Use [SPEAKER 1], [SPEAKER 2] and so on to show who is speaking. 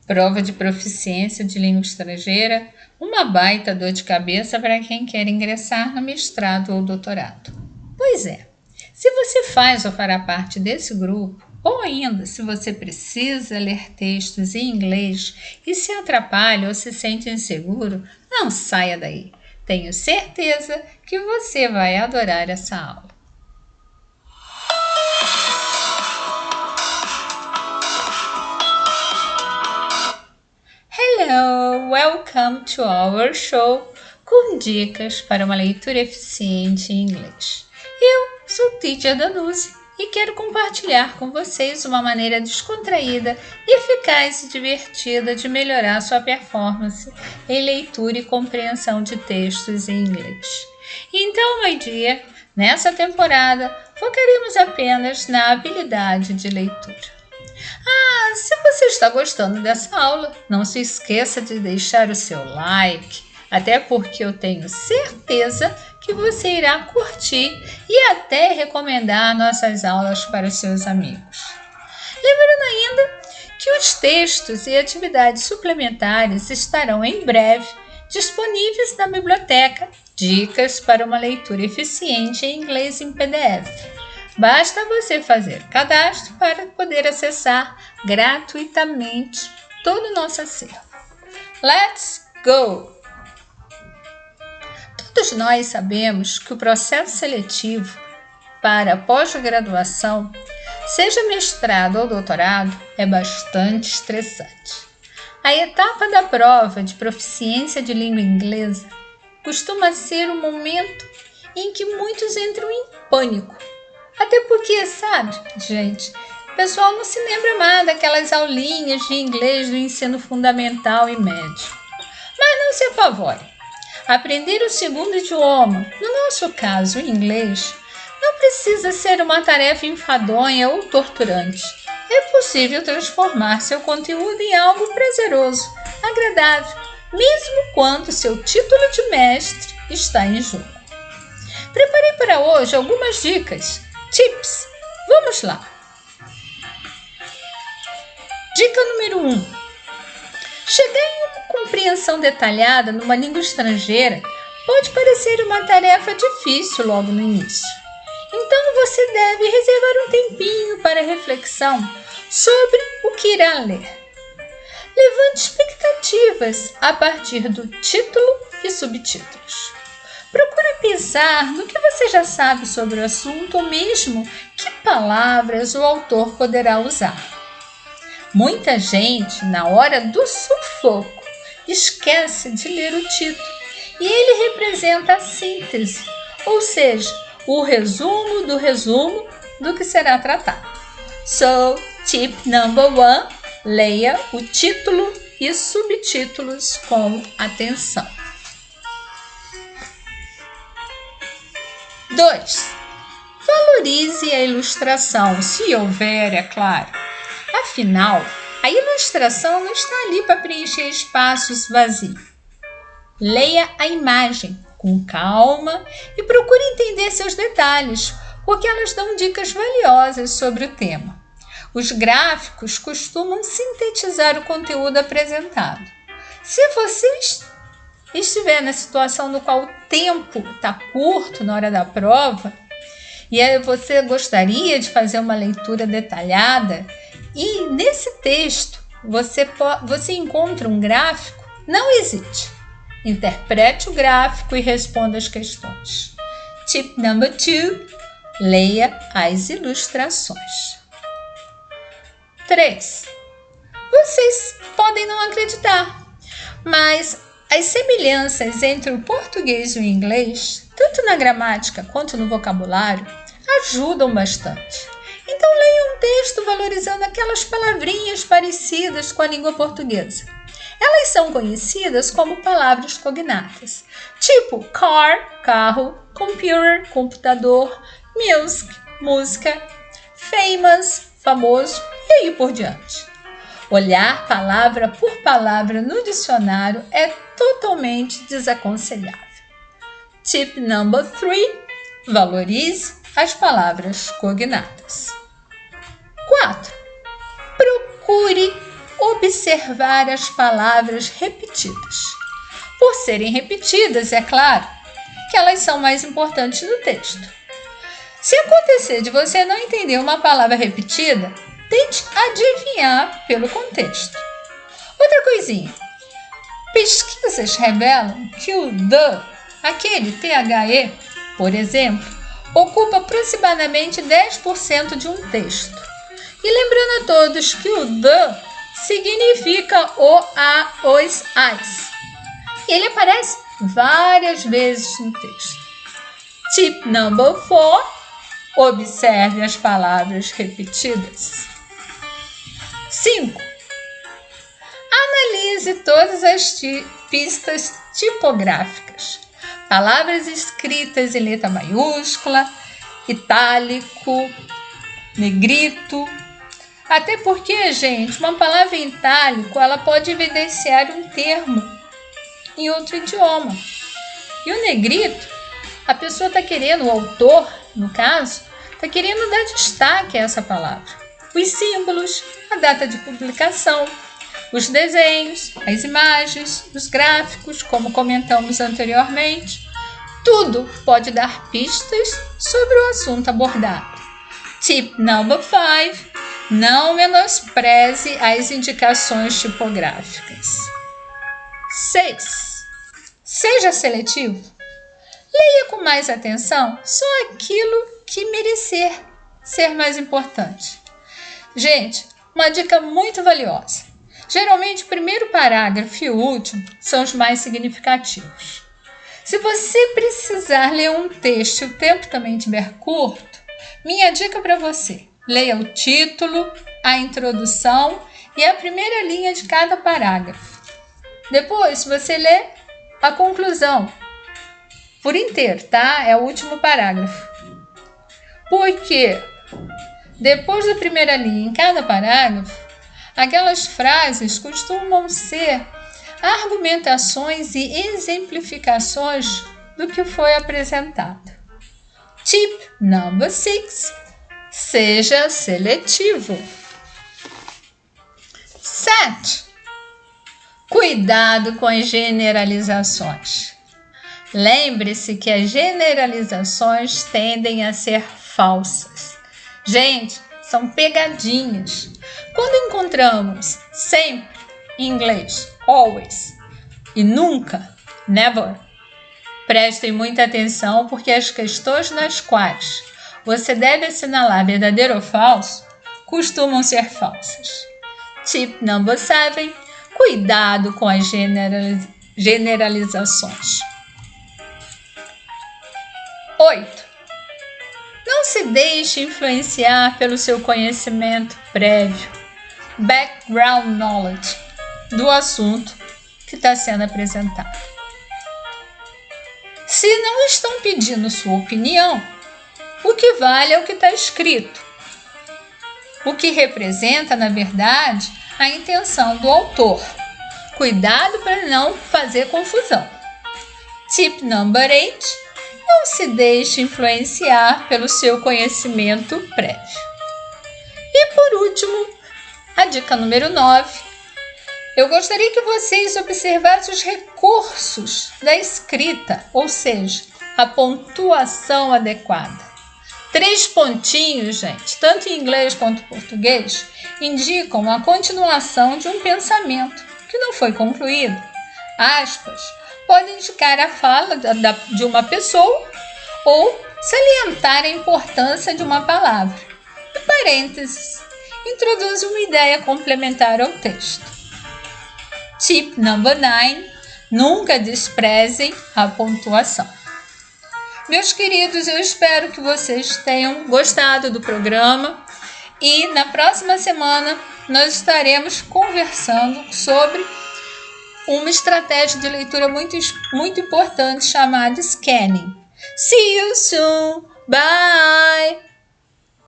[SPEAKER 1] Prova de proficiência de língua estrangeira, uma baita dor de cabeça para quem quer ingressar no mestrado ou doutorado. Pois é, se você faz ou fará parte desse grupo, ou ainda se você precisa ler textos em inglês e se atrapalha ou se sente inseguro, não saia daí. Tenho certeza que você vai adorar essa aula. Hello, welcome to our show com dicas para uma leitura eficiente em inglês. Eu sou Teacher Danusi e quero compartilhar com vocês uma maneira descontraída, eficaz e divertida de melhorar sua performance em leitura e compreensão de textos em inglês. Então, my dear, nessa temporada focaremos apenas na habilidade de leitura. Se você está gostando dessa aula, não se esqueça de deixar o seu like, até porque eu tenho certeza que você irá curtir e até recomendar nossas aulas para os seus amigos. Lembrando ainda que os textos e atividades suplementares estarão em breve disponíveis na biblioteca Dicas para uma leitura eficiente em inglês em PDF. Basta você fazer cadastro para poder acessar gratuitamente todo o nosso acervo. Let's go! Todos nós sabemos que o processo seletivo para pós-graduação, seja mestrado ou doutorado, é bastante estressante. A etapa da prova de proficiência de língua inglesa costuma ser o momento em que muitos entram em pânico. Até porque, sabe, gente, o pessoal não se lembra mais daquelas aulinhas de inglês do ensino fundamental e médio. Mas não se apavore. Aprender o segundo idioma, no nosso caso, o inglês, não precisa ser uma tarefa enfadonha ou torturante. É possível transformar seu conteúdo em algo prazeroso, agradável, mesmo quando seu título de mestre está em jogo. Preparei para hoje algumas dicas, tips. Vamos lá. Dica número 1. Chegar em uma compreensão detalhada numa língua estrangeira pode parecer uma tarefa difícil logo no início. Então você deve reservar um tempinho para reflexão sobre o que irá ler. Levante expectativas a partir do título e subtítulos. Procure pensar no que você já sabe sobre o assunto ou mesmo que palavras o autor poderá usar. Muita gente, na hora do sufoco, esquece de ler o título e ele representa a síntese, ou seja, o resumo do que será tratado. So, tip number 1, leia o título e subtítulos com atenção. 2. Valorize a ilustração, se houver, é claro. Afinal, a ilustração não está ali para preencher espaços vazios. Leia a imagem com calma e procure entender seus detalhes, porque elas dão dicas valiosas sobre o tema. Os gráficos costumam sintetizar o conteúdo apresentado. Se você estiver na situação no qual o tempo está curto na hora da prova e você gostaria de fazer uma leitura detalhada e nesse texto você encontra um gráfico, não hesite. Interprete o gráfico e responda as questões. Tip number 2, leia as ilustrações. 3. Vocês podem não acreditar, mas as semelhanças entre o português e o inglês, tanto na gramática quanto no vocabulário, ajudam bastante. Então leia um texto valorizando aquelas palavrinhas parecidas com a língua portuguesa. Elas são conhecidas como palavras cognatas, tipo car, carro, computer, computador, music, música, famous, famoso e aí por diante. Olhar palavra por palavra no dicionário é totalmente desaconselhável. Tip number 3, valorize as palavras cognatas. 4. Procure observar as palavras repetidas. Por serem repetidas, é claro que elas são mais importantes no texto. Se acontecer de você não entender uma palavra repetida, tente adivinhar pelo contexto. Outra coisinha. Pesquisas revelam que o the, aquele THE, por exemplo, ocupa aproximadamente 10% de um texto. E lembrando a todos que o the significa o, a, os, as. Ele aparece várias vezes no texto. Tip number 4. Observe as palavras repetidas. 5. Analise todas as pistas tipográficas. Palavras escritas em letra maiúscula, itálico, negrito. Até porque, gente, uma palavra em itálico, ela pode evidenciar um termo em outro idioma. E o negrito, a pessoa está querendo, o autor, no caso, está querendo dar destaque a essa palavra. Os símbolos, a data de publicação, os desenhos, as imagens, os gráficos, como comentamos anteriormente, tudo pode dar pistas sobre o assunto abordado. Tip number 5. Não menospreze as indicações tipográficas. 6. Seja seletivo. Leia com mais atenção só aquilo que merecer ser mais importante. Gente, uma dica muito valiosa. Geralmente o primeiro parágrafo e o último são os mais significativos. Se você precisar ler um texto e o tempo também estiver curto, minha dica para você: leia o título, a introdução e a primeira linha de cada parágrafo. Depois você lê a conclusão por inteiro, tá? É o último parágrafo. Porque depois da primeira linha em cada parágrafo, aquelas frases costumam ser argumentações e exemplificações do que foi apresentado. Tip number 6. Seja seletivo. 7. Cuidado com as generalizações. Lembre-se que as generalizações tendem a ser falsas. Gente, são pegadinhas. Quando encontramos sempre em inglês, always, e nunca, never, prestem muita atenção porque as questões nas quais você deve assinalar verdadeiro ou falso costumam ser falsas. Tip number 7. Cuidado com as generalizações. 8. Não se deixe influenciar pelo seu conhecimento prévio, background knowledge, do assunto que está sendo apresentado. Se não estão pedindo sua opinião, o que vale é o que está escrito, o que representa, na verdade, a intenção do autor. Cuidado para não fazer confusão. Tip number 8. Não se deixe influenciar pelo seu conhecimento prévio. E por último, a dica número 9. Eu gostaria que vocês observassem os recursos da escrita, ou seja, a pontuação adequada. 3 pontinhos, gente, tanto em inglês quanto em português, indicam a continuação de um pensamento que não foi concluído. Aspas podem indicar a fala de uma pessoa ou salientar a importância de uma palavra. E parênteses introduz uma ideia complementar ao texto. Tip number 9. Nunca desprezem a pontuação. Meus queridos, eu espero que vocês tenham gostado do programa e na próxima semana nós estaremos conversando sobre uma estratégia de leitura muito importante chamada scanning. See you soon. Bye!